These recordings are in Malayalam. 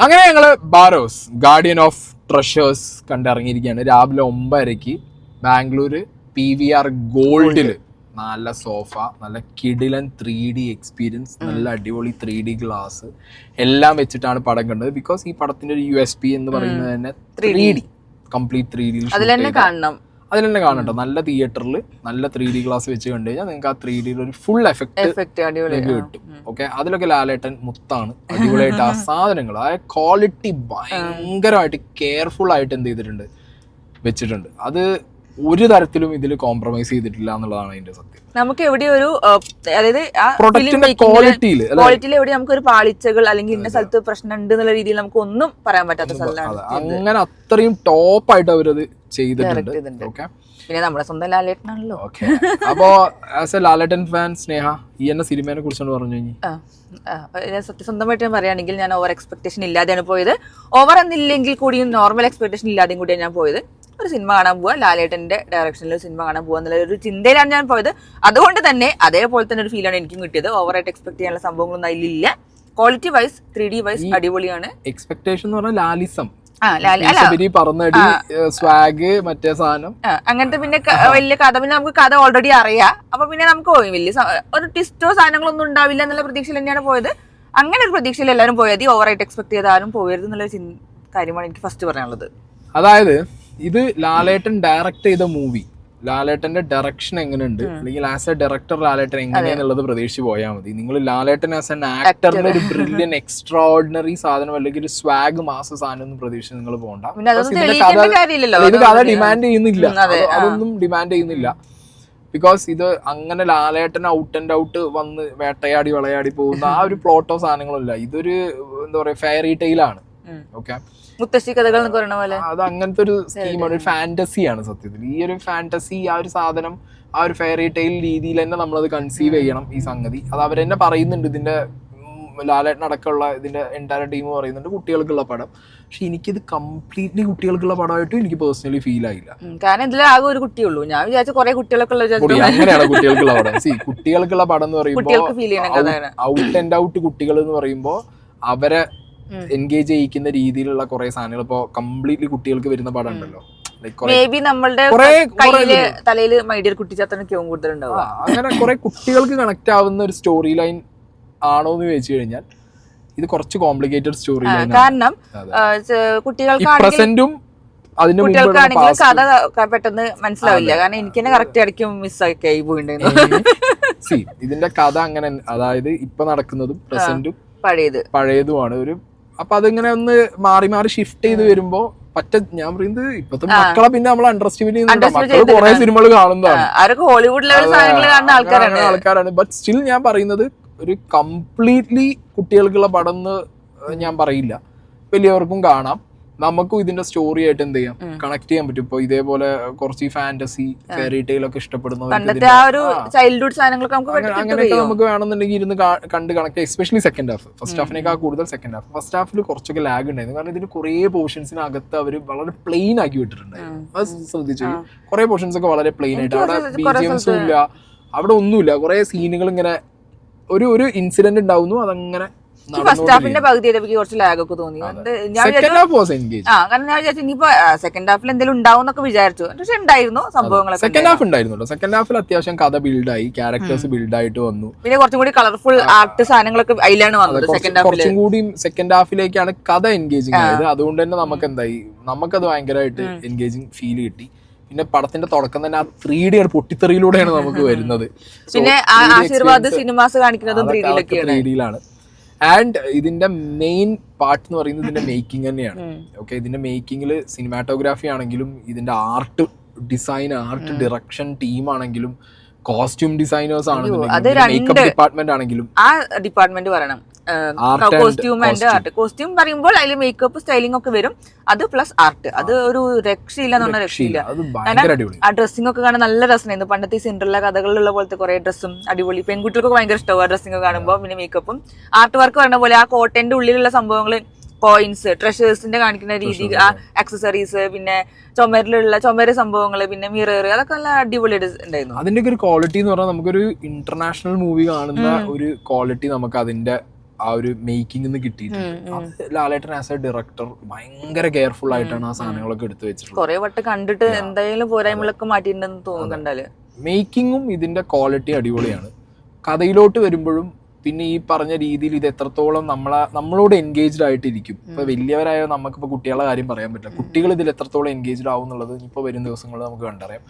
അങ്ങനെ ഞങ്ങള് ബാരോസ് ഗാർഡിയൻ ഓഫ് ട്രഷേഴ്സ് കണ്ടിറങ്ങിയിരിക്കുകയാണ്. രാവിലെ 9:30 ബാംഗ്ലൂര് PVR ഗോൾഡില് നല്ല സോഫ, നല്ല കിടിലൻ 3D എക്സ്പീരിയൻസ്, നല്ല അടിപൊളി 3D ഗ്ലാസ് എല്ലാം വെച്ചിട്ടാണ് പടം കണ്ടത്. ബിക്കോസ് ഈ പടത്തിന്റെ ഒരു USP എന്ന് പറയുന്നത് തന്നെ 3D കംപ്ലീറ്റ് 3D അതിൽ തന്നെ കാണട്ടോ. നല്ല തിയേറ്ററിൽ നല്ല 3D ഗ്ലാസ് വെച്ച് കണ്ടു കഴിഞ്ഞാൽ നിങ്ങൾക്ക് ആ 3D ഒരു ഫുൾ എഫക്ട് കിട്ടും. ഓക്കെ, അതിലൊക്കെ ലാലേട്ടൻ മുത്താണ്. അടിപൊളിയായിട്ട് ആ സാധനങ്ങൾ ആ ക്വാളിറ്റി ഭയങ്കരമായിട്ട് കെയർഫുൾ ആയിട്ട് എന്ത് ചെയ്തിട്ടുണ്ട്, വെച്ചിട്ടുണ്ട്. അത് ഒരു തരത്തിലും ഇതിൽ കോംപ്രമൈസ് ചെയ്തിട്ടില്ല എന്നുള്ളതാണ് അതിന്റെ സത്യം. നമുക്ക് എവിടെ ഒരു അതായത് ക്വാളിറ്റിയിൽ എവിടെ നമുക്ക് ഒരു പാളിച്ചകൾ അല്ലെങ്കിൽ ഇന്ന സ്ഥലത്ത് പ്രശ്നം ഉണ്ട് എന്നുള്ള രീതിയിൽ നമുക്ക് ഒന്നും പറയാൻ പറ്റാത്ത സ്ഥലമാണ്. അങ്ങനെ അത്രയും ടോപ്പായിട്ട് അവരത് ചെയ്തിട്ടുണ്ട്. ഓക്കെ, പിന്നെ നമ്മുടെ സ്വന്തം ലാലേട്ടനാണല്ലോ. ഓക്കെ, അപ്പോ ആസ് എ ലാലേട്ടൻ ഫാൻ സ്നേഹ, ഈ എന്ന സിനിമയെ കുറിച്ചാണ് പറഞ്ഞു കഴിഞ്ഞാൽ സത്യസന്ധമായിട്ട് ഞാൻ പറയുകയാണെങ്കിൽ ഞാൻ ഓവർ എക്സ്പെക്ടേഷൻ ഇല്ലാതെയാണ് പോയത്. ഓവർ എന്നില്ലെങ്കിൽ കൂടിയും നോർമൽ എക്സ്പെക്ടേഷൻ ഇല്ലാതെയും കൂടിയാണ് ഞാൻ പോയത്. ഒരു സിനിമ കാണാൻ പോവുക, ലാലേട്ടന്റെ ഡയറക്ഷനിൽ ഒരു സിനിമ കാണാൻ പോകുക എന്നുള്ള ഒരു ചിന്തയിലാണ് ഞാൻ പോയത്. അതുകൊണ്ട് തന്നെ അതേപോലെ തന്നെ ഒരു ഫീലാണ് എനിക്കും കിട്ടിയത്. ഓവറായിട്ട് എക്സ്പെക്ട് ചെയ്യാനുള്ള സംഭവങ്ങളൊന്നും അതിലില്ല. ക്വാളിറ്റി വൈസ് 3D വൈസ് അടിപൊളിയാണ്. എക്സ്പെക്ടേഷൻ എന്ന് പറഞ്ഞാൽ ലാലിസം, പറഞ്ഞടി സ്വാഗ് മറ്റേ സാധനം അങ്ങനത്തെ. പിന്നെ വലിയ കഥ, പിന്നെ നമുക്ക് കഥ ഓൾറെഡി അറിയാം. അപ്പൊ പിന്നെ നമുക്ക് വലിയ ഒരു ട്വിസ്റ്റോ സാധനങ്ങളൊന്നും ഉണ്ടാവില്ല എന്നുള്ള പ്രതീക്ഷയിൽ തന്നെയാണ് പോയത്. അങ്ങനെ ഒരു പ്രതീക്ഷയിൽ എല്ലാവരും പോയത്. ഓവറായിട്ട് എക്സ്പെക്ട് ചെയ്ത് ആരും പോകരുത് എന്നുള്ള കാര്യമാണ് എനിക്ക് ഫസ്റ്റ് പറയാനുള്ളത്. അതായത് ഇത് ലാലേട്ടൻ ഡയറക്ട് ചെയ്ത മൂവി, ലാലേട്ടന്റെ ഡയറക്ഷൻ എങ്ങനെയുണ്ട്, അല്ലെങ്കിൽ ആസ് എ ഡയറക്ടർ ലാലേട്ടൻ എങ്ങനെയാന്നുള്ളത് പ്രതീക്ഷിച്ച് പോയാൽ മതി. നിങ്ങൾ ലാലേട്ടൻ ആസ് എൻ ആക്ടറിന്റെ ഒരു ബ്രില്യൻ എക്സ്ട്രാ ഓർഡിനറി സാധനം അല്ലെങ്കിൽ ഒരു സ്വാഗ് മാസ സാധനം ഒന്നും പ്രതീക്ഷിച്ച് നിങ്ങൾ പോകണ്ട. ഇത് കഥ ഡിമാൻഡ് ചെയ്യുന്നില്ല, അതൊന്നും ഡിമാൻഡ് ചെയ്യുന്നില്ല. ബിക്കോസ് ഇത് അങ്ങനെ ലാലേട്ടൻ ഔട്ട് ആൻഡ് ഔട്ട് വന്ന് വേട്ടയാടി വിളയാടി പോകുന്ന ആ ഒരു പ്ലോട്ടോ സാധനങ്ങളല്ല. ഇതൊരു എന്താ പറയാ ഫെയറി ടെയിലാണ്. ഓക്കെ, മുത്തശ്ശി കഥകൾ എന്ന് പറയുന്ന പോലെ അത് അങ്ങനത്തെ ഒരു സ്കീമാണ്, ഒരു ഫാന്റസിയാണ് സത്യത്തിൽ. ഈ ഒരു ഫാന്റസി, ആ ഒരു സാധനം, ആ ഒരു ഫെയറി ടെയിൽ രീതിയിൽ തന്നെ നമ്മളത് കൺസീവ് ചെയ്യണം ഈ സംഗതി. അത് അവരെന്നെ പറയുന്നുണ്ട്. ഇതിന്റെ ലാലേട്ടൻ അടക്കമുള്ള ഇതിന്റെ എൻറ്റയർ ടീം പറയുന്നുണ്ട് കുട്ടികൾക്കുള്ള പടം. പക്ഷെ എനിക്കിത് കംപ്ലീറ്റ്ലി കുട്ടികൾക്കുള്ള പടമായിട്ട് എനിക്ക് പേഴ്സണലി ഫീൽ ആയില്ല. കാരണം ഇതിൽ ആകെ ഒരു കുട്ടിയുള്ളൂ. ഞാൻ വിചാരിച്ച കുറെ കുട്ടികളൊക്കെ അങ്ങനെയാണ് കുട്ടികൾക്കുള്ള പടം. കുട്ടികൾക്കുള്ള പടം എന്ന് പറയുമ്പോൾ ഔട്ട് ആൻഡ് ഔട്ട് കുട്ടികൾ എന്ന് പറയുമ്പോൾ അവരെ എൻഗേജ് ചെയ്യിക്കുന്ന രീതിയിലുള്ള കുറെ സാധനങ്ങൾ. ഇപ്പൊ കംപ്ലീറ്റ്ലി കുട്ടികൾക്ക് വരുന്ന പടം ഉണ്ടല്ലോ, തലയില് മൈഡിയർ കുട്ടിച്ചാത്തനൊക്കെ കൂടുതലുണ്ടാവും. അങ്ങനെ കുറെ കുട്ടികൾക്ക് കണക്ട് ആവുന്ന ഒരു സ്റ്റോറി ലൈൻ ആണോ എന്ന് ചോദിച്ചു കഴിഞ്ഞാൽ ഇത് കുറച്ച് കോംപ്ലിക്കേറ്റഡ് സ്റ്റോറി ലൈൻ. കാരണം പ്രസന്റും കുട്ടികൾക്കാണെങ്കിൽ കഥ പെട്ടെന്ന് മനസ്സിലാവില്ല. കാരണം എനിക്ക് തന്നെ കറക്റ്റ് ഇടയ്ക്കും മിസ്സൊക്കെ ആയി പോയിട്ടുണ്ടായിരുന്നു. ഇതിന്റെ കഥ അങ്ങനെ, അതായത് ഇപ്പൊ നടക്കുന്നതും പ്രസന്റും പഴയതുമാണ് ഒരു. അപ്പൊ അതിങ്ങനെ ഒന്ന് മാറി മാറി ഷിഫ്റ്റ് ചെയ്ത് വരുമ്പോ ഞാൻ പറയുന്നത് ഇപ്പത്തെ മക്കളെ പിന്നെ നമ്മൾ അണ്ടർസ്റ്റിമേറ്റ് ചെയ്യുന്നുണ്ട്. കുറെ സിനിമകൾ കാണുന്നതാണ്, ഹോളിവുഡ് ആൾക്കാരാണ്. ബട്ട് സ്റ്റിൽ ഞാൻ പറയുന്നത് ഒരു കംപ്ലീറ്റ്ലി കുട്ടികൾക്കുള്ള പടം എന്ന് ഞാൻ പറയില്ല. വലിയവർക്കും കാണാം. നമുക്കും ഇതിന്റെ സ്റ്റോറി ആയിട്ട് എന്ത് ചെയ്യാം, കണക്ട് ചെയ്യാൻ പറ്റും. ഇപ്പൊ ഇതേപോലെ കുറച്ച് ഫാന്റസി ഫെയറി ടെയിൽ ഒക്കെ ഇഷ്ടപ്പെടുന്നവർക്ക് അങ്ങനെയൊക്കെ നമുക്ക് വേണമെന്നുണ്ടെങ്കിൽ ഇരുന്ന് കണ്ട് കണക്ട് ചെയ്യാം. Especially second half. ഫസ്റ്റ് ഹാഫിനേക്കാൾ കൂടുതൽ സെക്കൻഡ് ഹാഫ്. ഫസ്റ്റ് ഹാഫിൽ കുറച്ചൊക്കെ ലാഗ് ഉണ്ടായിരുന്നു. കാരണം ഇതിന് കുറെ പോർഷൻസിനകത്ത് അവർ വളരെ പ്ലെയിൻ ആക്കി വിട്ടിട്ടുണ്ടായിരുന്നു. അത് ശ്രദ്ധിച്ചു, കുറെ പോർഷൻസ് ഒക്കെ വളരെ പ്ലെയിൻ ആയിട്ട്. അവിടെ BGMസും ഇല്ല, അവിടെ ഒന്നുമില്ല. കുറെ സീനുകൾ ഇങ്ങനെ ഒരു ഇൻസിഡന്റ് ഉണ്ടാവുന്നു, അതങ്ങനെ ഫസ്റ്റ് ഹാഫിന്റെ പകുതി കുറച്ച് ലാഗ് ഒക്കെ തോന്നി. കാരണം ഞാൻ വിചാരിച്ചു ഇനിയിപ്പോ സെക്കൻഡ് ഹാഫിൽ എന്തെങ്കിലും ഉണ്ടാവും എന്നൊക്കെ വിചാരിച്ചു. പക്ഷെ ഉണ്ടായിരുന്നു സംഭവങ്ങളൊക്കെ. സെക്കൻഡ് ഹാഫ് ഉണ്ടായിരുന്നു. സെക്കൻഡ് ഹാഫിൽ അത്യാവശ്യം കഥ ബിൽഡായി, ക്യാരക്ടേഴ്സ് ബിൽഡായിട്ട് വന്നു. പിന്നെ കുറച്ചും കൂടി കളർഫുൾ ആർട്ട് സാധനങ്ങളൊക്കെ അതിലാണ് വന്നത്. കുറച്ചും കൂടി സെക്കൻഡ് ഹാഫിലേക്കാണ് കഥ എൻഗേജിങ് ആയത്. അതുകൊണ്ട് തന്നെ നമുക്ക് എന്തായി, നമുക്കത് ഭയങ്കരമായിട്ട് എൻഗേജിങ് ഫീൽ കിട്ടി. പിന്നെ പടത്തിന്റെ തുടക്കം തന്നെ ആ 3D പൊട്ടിത്തെറിയിലൂടെയാണ് നമുക്ക് വരുന്നത്. പിന്നെ ആശീർവാദ് സിനിമാസ് കാണിക്കുന്നതും 3Dയിലാണ്. ആൻഡ് ഇതിന്റെ മെയിൻ പാർട്ട് എന്ന് പറയുന്നത് ഇതിന്റെ മേക്കിംഗ് തന്നെയാണ്. ഓക്കെ, ഇതിന്റെ മേക്കിങ്ങിൽ സിനിമാറ്റോഗ്രാഫി ആണെങ്കിലും ഇതിന്റെ art design, art direction team ആണെങ്കിലും കോസ്റ്റ്യൂം ഡിസൈനേഴ്സ് ആണെങ്കിലും മേക്കപ്പ് ഡിപ്പാർട്ട്മെന്റ് ആണെങ്കിലും ആ ഡിപ്പാർട്ട്മെന്റ് പറയണം. Costume and art. കോസ്റ്റ്യൂം പറയുമ്പോൾ അതിൽ മേക്കപ്പ് സ്റ്റൈലിംഗ് ഒക്കെ വരും. അത് പ്ലസ് ആർട്ട്, അത് ഒരു രക്ഷയില്ല എന്ന് പറഞ്ഞാൽ രക്ഷയില്ല. ആ ഡ്രസ്സിംഗ് ഒക്കെ കാണാൻ നല്ല രസമായിരുന്നു. പണ്ടത്തെ സിൻഡ്രല്ല കഥകളിലുള്ള പോലത്തെ കുറെ ഡ്രസ്സും അടിപൊളി. പെൺകുട്ടികൾക്ക് ഭയങ്കര ഇഷ്ടമാണ് ഡ്രസ്സിംഗ് കാണുമ്പോൾ. പിന്നെ മേക്കപ്പും ആർട്ട് വർക്ക് പറഞ്ഞ പോലെ ആ കോട്ടന്റെ ഉള്ളിലുള്ള സംഭവങ്ങൾ, കോയിൻസ്, ട്രഷേഴ്സിന്റെ കാണിക്കുന്ന രീതി, ആ ആക്സസറീസ്, പിന്നെ ചുമര് സംഭവങ്ങള്, പിന്നെ മിറർ, അതൊക്കെ നല്ല അടിപൊളിയായിട്ട് ഉണ്ടായിരുന്നു. അതിന്റെ ഒരു ക്വാളിറ്റി എന്ന് പറഞ്ഞാൽ നമുക്കൊരു ഇന്റർനാഷണൽ മൂവി കാണുന്ന ഒരു ക്വാളിറ്റി നമുക്ക് അതിന്റെ ആ ഒരു മേക്കിംഗ് നിന്ന് കിട്ടിയിട്ടുണ്ട്. അത് ലാലേട്ടൻ ആസ് എ ഡയറക്ടർ ഭയങ്കര കെയർഫുൾ ആയിട്ടാണ് ആ സാധനങ്ങളൊക്കെ എടുത്തു വെച്ചിട്ടുള്ളത്. കുറെ വട്ടം കണ്ടിട്ട് എന്തായാലും പോരായ്മകളൊക്കെ മാറ്റിയിട്ടുണ്ടെന്ന് തോന്നുന്നുണ്ടല്ലേ. മേക്കിങ്ങും ഇതിന്റെ ക്വാളിറ്റി അടിപൊളിയാണ്. കഥയിലോട്ട് വരുമ്പോഴും പിന്നെ ഈ പറഞ്ഞ രീതിയിൽ ഇത് എത്രത്തോളം നമ്മളോട് എൻഗേജ്ഡ് ആയിട്ടിരിക്കും. ഇപ്പൊ വലിയവരായ നമുക്കിപ്പോ കുട്ടികളുടെ കാര്യം പറയാൻ പറ്റില്ല. കുട്ടികൾ ഇതിൽ എത്രത്തോളം എൻഗേജ്ഡ് ആവും എന്നുള്ളത് ഇപ്പൊ വരും ദിവസങ്ങളിൽ നമുക്ക് കണ്ടറിയാം.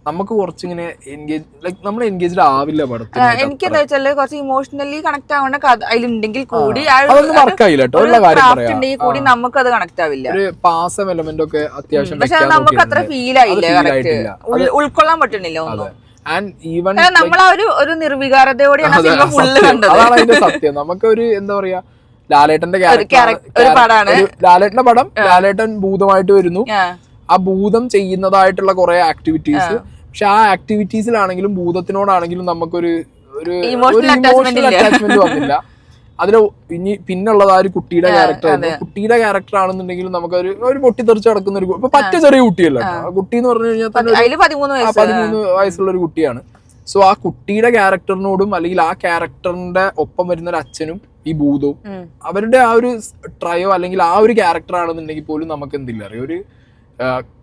നമുക്ക് കുറച്ചിങ്ങനെ എൻഗേജ് ലൈക്ക് നമ്മൾ എൻഗേജ്ഡ് ആവില്ല പടത്തിൽ. എനിക്ക് എന്താ വെച്ചാല് കുറച്ച് ഇമോഷണലി കണക്ട് ആവുന്ന കഥ അതിലുണ്ടെങ്കിൽ കൂടി കൂടി നമുക്ക് അത് കണക്ട് ആവില്ല. ഒരു പാസം എലമെന്റ് ഒക്കെ അത്യാവശ്യം, പക്ഷെ നമുക്ക് അത്ര ഫീൽ ആയില്ല, ഉൾക്കൊള്ളാൻ പറ്റുന്നില്ല. നമ്മളാ ഒരു നിർവികാരതയോടെയാണ് ഫുള്ള് കണ്ടത്. അതാണ് അതിന്റെ സത്യം. നമുക്കൊരു എന്താ പറയാ, ലാലേട്ടന്റെ ലാലേട്ടന്റെ പടം, ലാലേട്ടൻ ഭൂതമായിട്ട് വരുന്നു, ആ ഭൂതം ചെയ്യുന്നതായിട്ടുള്ള കുറെ ആക്ടിവിറ്റീസ്. പക്ഷെ ആ ആക്ടിവിറ്റീസിലാണെങ്കിലും ഭൂതത്തിനോടാണെങ്കിലും നമുക്കൊരു ഇമോഷണൽ അറ്റാച്ച്മെന്റ് വന്നില്ല. അതിൽ ഇനി പിന്നുള്ളത് ആ ഒരു കുട്ടിയുടെ ക്യാരക്ടർ ആയിരുന്നു. കുട്ടിയുടെ ക്യാരക്ടർ ആണെന്നുണ്ടെങ്കിലും നമുക്കൊരു പൊട്ടിത്തെറിച്ച് നടക്കുന്ന ഒരു, ഇപ്പൊ പറ്റ ചെറിയ കുട്ടിയല്ല, കുട്ടി എന്ന് പറഞ്ഞു കഴിഞ്ഞാൽ 13 വയസ്സുള്ള ഒരു കുട്ടിയാണ്. സോ ആ കുട്ടിയുടെ ക്യാരക്ടറിനോടും അല്ലെങ്കിൽ ആ ക്യാരക്ടറിന്റെ ഒപ്പം വരുന്ന ഒരു അച്ഛനും ഈ ഭൂതവും അവരുടെ ആ ഒരു ട്രയോ അല്ലെങ്കിൽ ആ ഒരു ക്യാരക്ടർ ആണെന്നുണ്ടെങ്കിൽ പോലും നമുക്ക് എന്തില്ല അറിയാം, ഒരു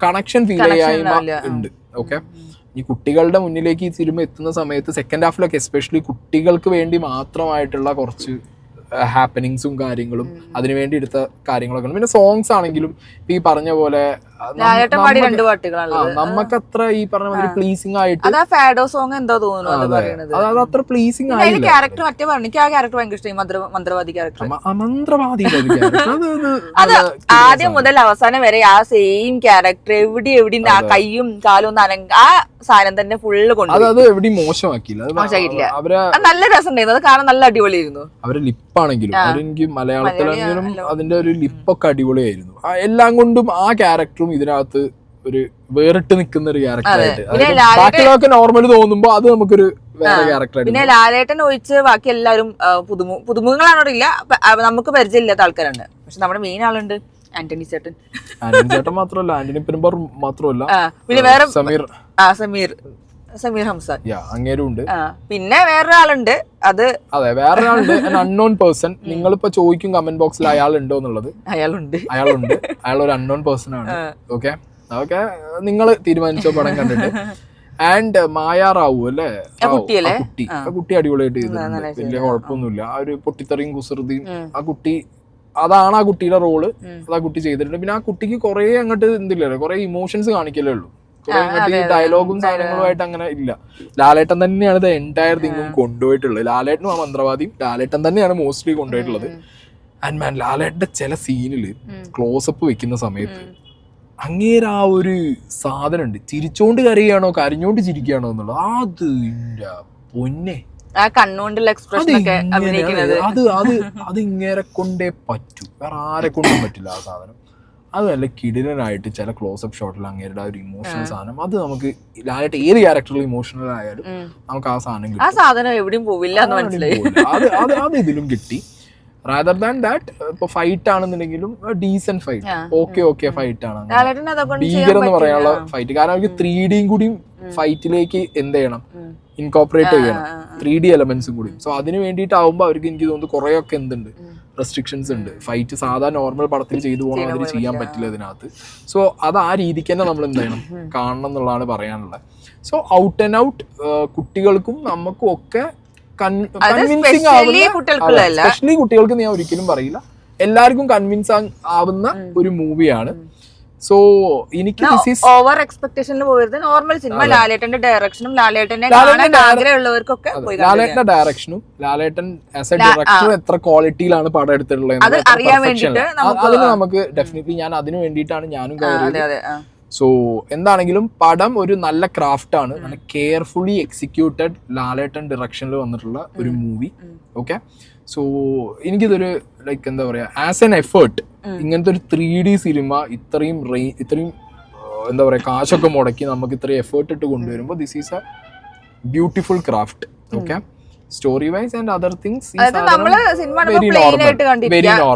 കണക്ഷൻ ഫീൽ ചെയ്യായ്മ ഉണ്ട്. ഓക്കെ, ഈ കുട്ടികളുടെ മുന്നിലേക്ക് ഈ സിനിമ എത്തുന്ന സമയത്ത് സെക്കൻഡ് ഹാഫിലൊക്കെ എസ്പെഷ്യലി കുട്ടികൾക്ക് വേണ്ടി മാത്രമായിട്ടുള്ള കുറച്ച് ഹാപ്പനിങ്സും കാര്യങ്ങളും അതിനുവേണ്ടി എടുത്ത കാര്യങ്ങളൊക്കെ ഉണ്ട്. പിന്നെ സോങ്സ് ആണെങ്കിലും ഈ പറഞ്ഞ പോലെ നമുക്കത്ര ഈ പറഞ്ഞ മാതിരി പ്ലീസിംഗ് ആയിട്ട് അതത്ര പ്ലീസിംഗ് ആയില്ല. ആദ്യം മുതൽ അവസാനം വരെ ആ സെയിം ക്യാരക്ടർ എവിടെ ആ കൈയും കാലും ആ സാധനം തന്നെ ഫുള്ള് കൊണ്ട് അത് എവിടെ മോശമാക്കിയില്ല. നല്ല രസം ഉണ്ടായിരുന്നു, അത് കാണാൻ നല്ല അടിപൊളിയായിരുന്നു. അവര് ലിപ്പാണെങ്കിലും എനിക്ക് മലയാളത്തിലാണെങ്കിലും അതിന്റെ ഒരു ലിപ്പൊക്കെ അടിപൊളിയായിരുന്നു. എല്ലാം കൊണ്ടും ആ ക്യാരക്ടറും ഇതിനകത്ത് ഒരു വേറിട്ട് നിൽക്കുന്ന ഒരു ക്യാരക്ടറായിട്ട്, ബാക്കിയുള്ളതൊക്കെ നോർമൽ തോന്നുമ്പോ അത് നമുക്കൊരു വേറെ ക്യാരക്ടർ. പിന്നെ ലാലേട്ടൻ ഒഴിച്ച് ബാക്കി എല്ലാവരും പുതുമുഖങ്ങളാണോടില്ല, നമുക്ക് പരിചയമില്ലാത്ത ആൾക്കാരാണ്. പക്ഷെ നമ്മുടെ മെയിൻ ആളുണ്ട് ആന്റണി ചേട്ടൻ. ആന്റണി ചേട്ടൻ മാത്രമല്ല, ആന്റണി പെരുമ്പാർ മാത്രമല്ല, പിന്നെ വേറെ സമീർ ഹംസാൻ അങ്ങേരുണ്ട്. പിന്നെ വേറൊരാളുണ്ട്, അതെ വേറൊരാളുണ്ട്, അൺനോൺ പേഴ്സൺ. നിങ്ങളിപ്പോ ചോദിക്കും കമന്റ് ബോക്സിൽ അയാൾ ഉണ്ടോ എന്നുള്ളത്. അയാളുണ്ട്, അയാൾ ഒരു അൺനോൺ പേഴ്സൺ ആണ്. ഓക്കെ, അതൊക്കെ നിങ്ങൾ തീരുമാനിച്ചോ പടം കണ്ടിട്ട്. ആൻഡ് മായ റാവു അല്ലേ, കുട്ടി അടിപൊളിയായിട്ട് ചെയ്തിട്ടുണ്ട്, വലിയ കുഴപ്പമൊന്നുമില്ല. ആ ഒരു പൊട്ടിത്തെറിയും കുസൃതിയും ആ കുട്ടി, അതാണ് ആ കുട്ടിയുടെ റോള്, അത് ആ കുട്ടി ചെയ്തിട്ടുണ്ട്. പിന്നെ ആ കുട്ടിക്ക് കുറെ അങ്ങോട്ട് എന്തില്ല, കുറെ ഇമോഷൻസ് കാണിക്കലേ ഉള്ളൂ, ഡയലോഗും സാധനങ്ങളുമായിട്ട് അങ്ങനെ ഇല്ല. ലാലേട്ടൻ തന്നെയാണ് ഇത് എൻറ്റയർ തിങ്ങും കൊണ്ടുപോയിട്ടുള്ളത്. ലാലേട്ടനും ആ മന്ത്രവാദിയും ലാലേട്ടൻ തന്നെയാണ് മോസ്റ്റ്ലി കൊണ്ടുപോയിട്ടുള്ളത്. ആൻഡ് മാൻ, ലാലേട്ടന്റെ ചില സീനില് ക്ലോസപ്പ് വെക്കുന്ന സമയത്ത് അങ്ങേര് ആ ഒരു സാധനം ഉണ്ട്, ചിരിച്ചോണ്ട് കരയുകയാണോ കരഞ്ഞോണ്ട് ചിരിക്കുകയാണോ എന്നുള്ളത്. അത് പൊന്നെ, അത് ഇങ്ങേരെ കൊണ്ടേ പറ്റൂ, വേറെ ആരെ കൊണ്ടും പറ്റില്ല ആ സാധനം. അത് നല്ല കിടിലനായിട്ട് ചില ക്ലോസപ്പ് ഷോട്ടിൽ അങ്ങേരുടെ ആ ഒരു ഇമോഷണൽ സാധനം, അത് നമുക്ക് ലാലേട്ട് ഏത് ക്യാരക്ടറിൽ ഇമോഷണൽ ആയാലും നമുക്ക് ആ സാധനം കിട്ടും, എവിടെയും പോവില്ല. അത് ഇതിലും കിട്ടി. റാദർ ദാൻ ദാറ്റ് ഇപ്പൊ ഫൈറ്റ് ആണെന്നുണ്ടെങ്കിലും ഡീസന്റ് ഫൈറ്റ്, ഓക്കെ ഫൈറ്റ് ആണ്, ഭീകരം എന്ന് പറയാനുള്ള ഫൈറ്റ്. കാരണം അവർക്ക് 3D കൂടി ഫൈറ്റിലേക്ക് എന്ത് ചെയ്യണം, ഇൻകോപ്പറേറ്റ് ചെയ്യണം, 3D എലമെന്റ്സും കൂടി. സോ അതിന് വേണ്ടിയിട്ടാവുമ്പോൾ അവർക്ക് എനിക്ക് തോന്നുന്നു കുറേയൊക്കെ എന്തുണ്ട്, റെസ്ട്രിക്ഷൻസ് ഉണ്ട്. ഫൈറ്റ് സാധാരണ നോർമൽ പടത്തിൽ ചെയ്തു പോകണം, അതിന് ചെയ്യാൻ പറ്റില്ല ഇതിനകത്ത്. സോ അത് ആ രീതിക്ക് തന്നെ നമ്മൾ എന്ത് ചെയ്യണം, കാണണം എന്നുള്ളതാണ് പറയാനുള്ളത്. സോ ഔട്ട് ആൻഡ് ഔട്ട് കുട്ടികൾക്കും നമുക്കും ഒക്കെ കൺവിൻസിങ് ആവുന്ന, സ്പെഷ്യലി കുട്ടികൾക്ക് ഞാൻ ഒരിക്കലും പറയില്ല, എല്ലാവർക്കും കൺവിൻസ് ആവുന്ന ഒരു മൂവിയാണ്. സോ എനിക്ക് ഓവർ എക്സ്പെക്ടേഷനിൽ പോയത് നോർമൽ സിനിമ, ലാലേട്ടന്റെ ഡയറക്ഷനും ലാലേട്ടന്റെ ആഗ്രഹമുള്ളവർക്കൊക്കെ ലാലേട്ടന്റെ ഡയറക്ഷനും ലാലേട്ടൻ ആസ് എ ഡയറക്ടർ എത്ര ക്വാളിറ്റിയിലാണ് പടം എടുത്തിട്ടുള്ളത് അതിന് നമുക്ക് ഡെഫിനറ്റ്ലി, ഞാൻ അതിനു വേണ്ടിയിട്ടാണ് ഞാനും കയറിയത്. സോ എന്താണെങ്കിലും പടം ഒരു നല്ല ക്രാഫ്റ്റ് ആണ്, നല്ല കെയർഫുള്ളി എക്സിക്യൂട്ടഡ് ലാലേട്ടൻ ഡയറക്ഷനിൽ വന്നിട്ടുള്ള ഒരു മൂവി. ഓക്കെ, സോ എനിക്കിതൊരു ലൈക്ക് എന്താ പറയാ, ആസ് എൻ എഫേർട്ട് ഇങ്ങനത്തെ ഒരു 3D സിനിമ ഇത്രയും എന്താ പറയാ കാശൊക്കെ മുടക്കി നമുക്ക് ഇത്രയും എഫേർട്ട് ഇട്ട് കൊണ്ടുവരുമ്പോൾ this is A beautiful craft. Okay, story wise and other things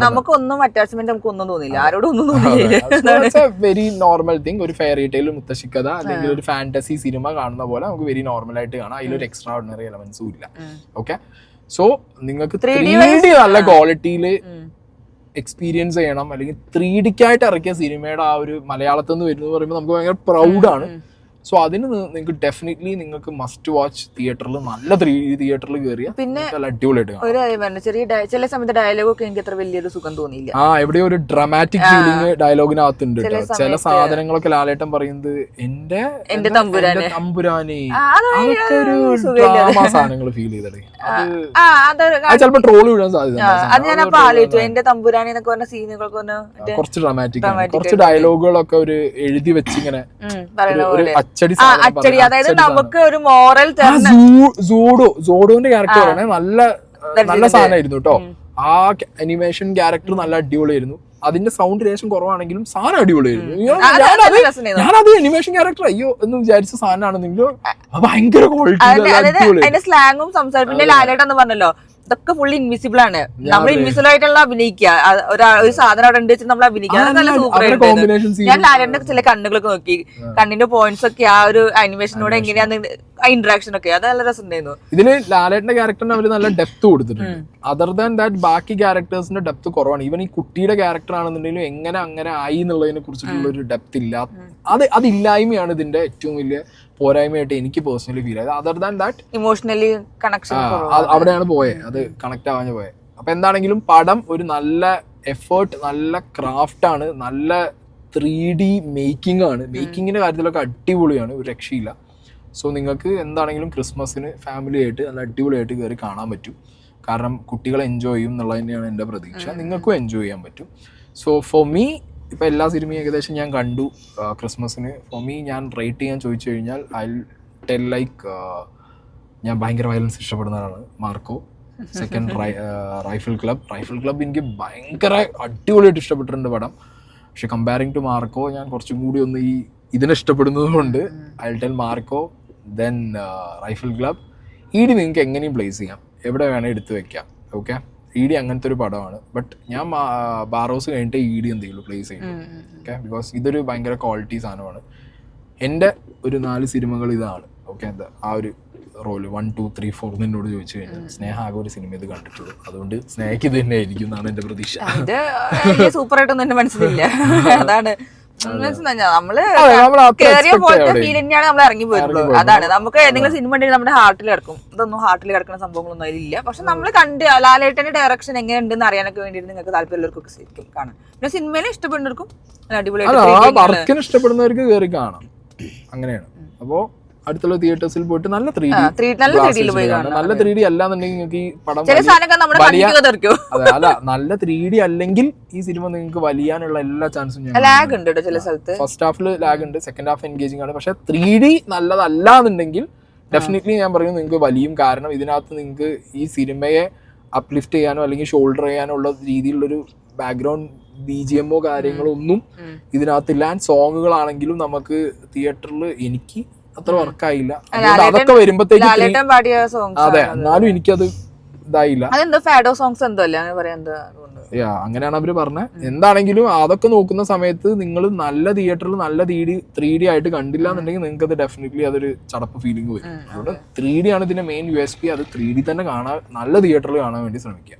നമുക്കൊന്നും അറ്റാച്ച്മെന്റ് നമുക്കൊന്നും തോന്നില്ല, ആരോടും ഒന്നും തോന്നില്ല. വെരി നോർമൽ തിങ്, ഒരു ഫെയറി ടെയിൽ, മുത്തശ്ശിക്കഥ അല്ലെങ്കിൽ ഒരു ഫാന്റസി സിനിമ കാണുന്ന പോലെ നമുക്ക് വെരി നോർമൽ ആയിട്ട് കാണാം. അതിലൊരു എക്സ്ട്രാ ഓർഡിനറി എലമെന്റ്സും ഇല്ല. ഓക്കെ, സോ നിങ്ങൾക്ക് 3D നല്ല ക്വാളിറ്റിയിൽ എക്സ്പീരിയൻസ് ചെയ്യണം, അല്ലെങ്കിൽ 3Dക്കായിട്ട് ഇറക്കിയ സിനിമയുടെ ആ ഒരു മലയാളത്തിൽ നിന്ന് വരുന്നത് പറയുമ്പോൾ നമുക്ക് ഭയങ്കര പ്രൗഡാണ്. സോ അതിന് നിങ്ങൾക്ക് ഡെഫിനറ്റ്ലി നിങ്ങൾക്ക് മസ്റ്റ് വാച്ച് തിയേറ്ററിൽ, നല്ല 3D തിയേറ്ററിൽ കയറിയ പിന്നെ അടിപൊളിയായിട്ട് ഒരു കാര്യം ചെറിയ ചില സമയത്ത് ഡയലോഗൊക്കെ എനിക്ക് അത്ര വലിയൊരു സുഖം തോന്നിയില്ല. എവിടെയോ ഒരു ഡ്രാമാറ്റിക് ഫീലിംഗ് ഡയലോഗിനകത്തുണ്ട്. ചില സാധനങ്ങളൊക്കെ ലാലേട്ടൻ പറയുന്നത് എന്റെ തമ്പുരാനെ, അതൊക്കെ ഒരു ഡ്രാമ സാധനങ്ങൾ ഫീൽ ചെയ്തത്. ചിലപ്പോ ട്രോള് വിടാൻ സാധ്യത. അത് ഞാൻ അപ്പൊ ആലോചിച്ചു, എന്റെ തമ്പുരാനെ എന്നൊക്കെ പറഞ്ഞ സീനുകളൊക്കെ കുറച്ച് ഡ്രാമാറ്റിക്, കുറച്ച് ഡയലോഗുകളൊക്കെ ഒരു എഴുതി വെച്ചിങ്ങനെ അച്ചടി, അതായത് നമുക്ക് ഒരു മോറൽ. സോഡോന്റെ ക്യാരക്ടർ നല്ല നല്ല സാധനമായിരുന്നു കേട്ടോ. ആ അനിമേഷൻ ക്യാരക്ടർ നല്ല അടിപൊളിയായിരുന്നു. അതിന്റെ സൗണ്ട് ലേശം കുറവാണെങ്കിലും സാധനം അടിപൊളിയായിരുന്നു. ഞാനത് അനിമേഷൻ ക്യാരക്ടർ അയ്യോ എന്ന് വിചാരിച്ച സാധനമാണെന്നെങ്കിലും ഭയങ്കര ക്വാളിറ്റി. സ്ലാങ്ങും സംസാരിപ്പിന്റെ ലാലേട്ടെന്ന് പറഞ്ഞല്ലോ, ഇതൊക്കെ ഫുള്ളി ഇൻവിസിബിൾ ആണ്. നമ്മൾ ഇൻവിസിബിൾ ആയിട്ടുള്ള അഭിനയിക്കുക, ഒരു സാധനം അവിടെ ഉണ്ട് നമ്മൾ അഭിനയിക്കുക. നല്ല സൂപ്പർ. ഞാൻ ലാലേട്ടന്റെ ചില കണ്ണുകളൊക്കെ നോക്കി, കണ്ണിന്റെ പോയിന്റ്സ് ഒക്കെ ആ ഒരു അനിമേഷനോട് എങ്ങനെയാന്ന് ഇന്ററാക്ഷൻ ഒക്കെ, അത് നല്ല രസമുണ്ടായിരുന്നു. ഇതില് ലാലേട്ടന്റെ ക്യാരക്ടറിന് അവര് നല്ല ഡെപ്ത് കൊടുത്തിട്ടുണ്ട്. അതർ ദാൻ ദാറ്റ് ബാക്കി ക്യാരക്ടേഴ്സിന്റെ ഡെപ്ത് കുറവാണ്. ഈവൻ ഈ കുട്ടിയുടെ ക്യാരക്ടർ ആണെന്നുണ്ടെങ്കിലും എങ്ങനെ അങ്ങനെ ആയി എന്നുള്ളതിനെ കുറിച്ചിട്ടുള്ള ഒരു ഡെപ്ത് ഇല്ല. അതില്ലായ്മയാണ് ഇതിന്റെ ഏറ്റവും വലിയ പോരായ്മയായിട്ട് എനിക്ക് പേഴ്സണലി ഫീൽ ആയത്. Other than that emotionally connection അവിടെയാണ് പോയത്, അത് കണക്ട് ആവാൻ പോയത്. അപ്പൊ എന്താണെങ്കിലും പടം ഒരു നല്ല എഫേർട്ട്, നല്ല ക്രാഫ്റ്റ് ആണ്, നല്ല 3D മേക്കിംഗ് ആണ്. മേക്കിങ്ങിന്റെ കാര്യത്തിലൊക്കെ അടിപൊളിയാണ്, ഒരു രക്ഷയില്ല. സോ നിങ്ങൾക്ക് എന്താണെങ്കിലും ക്രിസ്മസിന് ഫാമിലി ആയിട്ട് നല്ല അടിപൊളിയായിട്ട് കയറി കാണാൻ പറ്റും. കാരണം കുട്ടികൾ എൻജോയ് ചെയ്യും എന്നുള്ളത് തന്നെയാണ് എൻ്റെ പ്രതീക്ഷ. നിങ്ങൾക്കും എൻജോയ് ചെയ്യാൻ പറ്റും. സോ ഫോർ മീ, ഇപ്പോൾ എല്ലാ സിനിമയും ഏകദേശം ഞാൻ കണ്ടു ക്രിസ്മസിന്. ഫോർ മീ ഞാൻ റേറ്റ് ചെയ്യാൻ ചോദിച്ചു കഴിഞ്ഞാൽ ഐ ടെൽ ലൈക്ക്, ഞാൻ ഭയങ്കര വയലൻസ് ഇഷ്ടപ്പെടുന്നതാണ്. മാർക്കോ. സെക്കൻഡ് റൈഫിൾ ക്ലബ് എനിക്ക് ഭയങ്കര അടിപൊളിയായിട്ട് ഇഷ്ടപ്പെട്ടിട്ടുണ്ട് പടം. പക്ഷെ കമ്പയറിങ് ടു മാർക്കോ ഞാൻ കുറച്ചും കൂടി ഒന്ന് ഇതിനെ ഇഷ്ടപ്പെടുന്നത് കൊണ്ട് I tell Marco, then rifle club. ED നിങ്ങൾക്ക് എങ്ങനെയും പ്ലേസ് ചെയ്യാം, എവിടെ വേണേൽ എടുത്ത് വെക്കാം. ഓക്കെ, ഇഡി അങ്ങനത്തെ ഒരു പടമാണ്. ബട്ട് ഞാൻ ബാറോസ് കഴിഞ്ഞിട്ട് ഇഡി എന്തെങ്കിലും പ്ലേസ് ചെയ്യും. ഓക്കെ, ബിക്കോസ് ഇതൊരു ഭയങ്കര ക്വാളിറ്റി സാധനമാണ്. എൻ്റെ ഒരു 4 സിനിമകൾ ഇതാണ്. ഓക്കെ, എന്താ ആ ഒരു റോള് 1, 2, 3, 4 എന്നോട് ചോദിച്ചു കഴിഞ്ഞാൽ സ്നേഹ ആകെ ഒരു സിനിമ ഇത് കണ്ടിട്ടുള്ളൂ. അതുകൊണ്ട് സ്നേഹയ്ക്ക് ഇത് തന്നെ ആയിരിക്കും എന്നാണ് എൻ്റെ പ്രതീക്ഷ. ഇത് സൂപ്പറായിട്ടൊന്നും എന്നെ മനസ്സിലില്ല. അതാണ് നമ്മള് കേറിയ പോലത്തെ ഫീൽ തന്നെയാണ് നമ്മൾ ഇറങ്ങി പോയിട്ടുള്ളൂ. അതാണ് നമുക്ക് ഏതെങ്കിലും സിനിമ ഉണ്ടെങ്കിൽ നമ്മുടെ ഹാർട്ടിൽ കിടക്കും. ഇതൊന്നും ഹാർട്ടിൽ കിടക്കുന്ന സംഭവങ്ങളൊന്നും അതിലില്ല. പക്ഷെ നമ്മൾ കണ്ട് ലാലേട്ടന്റെ ഡയറക്ഷൻ എങ്ങനെയുണ്ടെന്ന് അറിയാനൊക്കെ വേണ്ടിയിട്ട് നിങ്ങൾക്ക് താല്പര്യമുള്ളവർക്കൊക്കെ ശരിക്കും കാണാം. പിന്നെ സിനിമയിൽ ഇഷ്ടപ്പെടുന്നവർക്കും വർക്കിന് ഇഷ്ടപ്പെടുന്നവർക്ക് കയറി കാണാം. അങ്ങനെയാണ്. അപ്പോ അടുത്തുള്ള തിയേറ്റേഴ്സിൽ പോയിട്ട് നല്ല 3D അല്ലാന്നുണ്ടെങ്കിൽ നിങ്ങൾക്ക് ഈ പടം നല്ല 3D അല്ലെങ്കിൽ ഈ സിനിമ നിങ്ങൾക്ക് വലിയാനുള്ള എല്ലാ ചാൻസും ഫസ്റ്റ് ഹാഫിൽ ലാഗ് ഉണ്ട്, സെക്കൻഡ് ഹാഫ് എൻഗേജിംഗ് ആണ്. പക്ഷെ 3D നല്ലതല്ല എന്നുണ്ടെങ്കിൽ ഡെഫിനറ്റ്ലി ഞാൻ പറയുന്നത് നിങ്ങൾക്ക് വലിയും. കാരണം ഇതിനകത്ത് നിങ്ങൾക്ക് ഈ സിനിമയെ അപ്ലിഫ്റ്റ് ചെയ്യാനോ അല്ലെങ്കിൽ ഷോൾഡർ ചെയ്യാനോ ഉള്ള രീതിയിലുള്ളൊരു ബാക്ക്ഗ്രൗണ്ട് BGMO കാര്യങ്ങളോ ഒന്നും ഇതിനകത്തില്ല. ആൻഡ് സോങ്ങുകളാണെങ്കിലും നമുക്ക് തിയേറ്ററിൽ എനിക്ക് അത്ര വർക്കായില്ല. അതൊക്കെ വരുമ്പോഴത്തേക്ക് അതെ, എന്നാലും എനിക്കത് ഇതായില്ല. അങ്ങനെയാണ് അവര് പറഞ്ഞത്. എന്താണെങ്കിലും അതൊക്കെ നോക്കുന്ന സമയത്ത് നിങ്ങൾ നല്ല തിയേറ്ററിൽ നല്ല 3D ആയിട്ട് കണ്ടില്ല എന്നുണ്ടെങ്കിൽ നിങ്ങൾക്ക് അത് ഡെഫിനറ്റ്ലി അതൊരു ചടപ്പ് ഫീലിംഗ് വരും. അതുകൊണ്ട് 3D ആണ് ഇതിന്റെ മെയിൻ USP. അത് 3D തന്നെ കാണാൻ, നല്ല തിയേറ്ററിൽ കാണാൻ വേണ്ടി ശ്രമിക്കുക.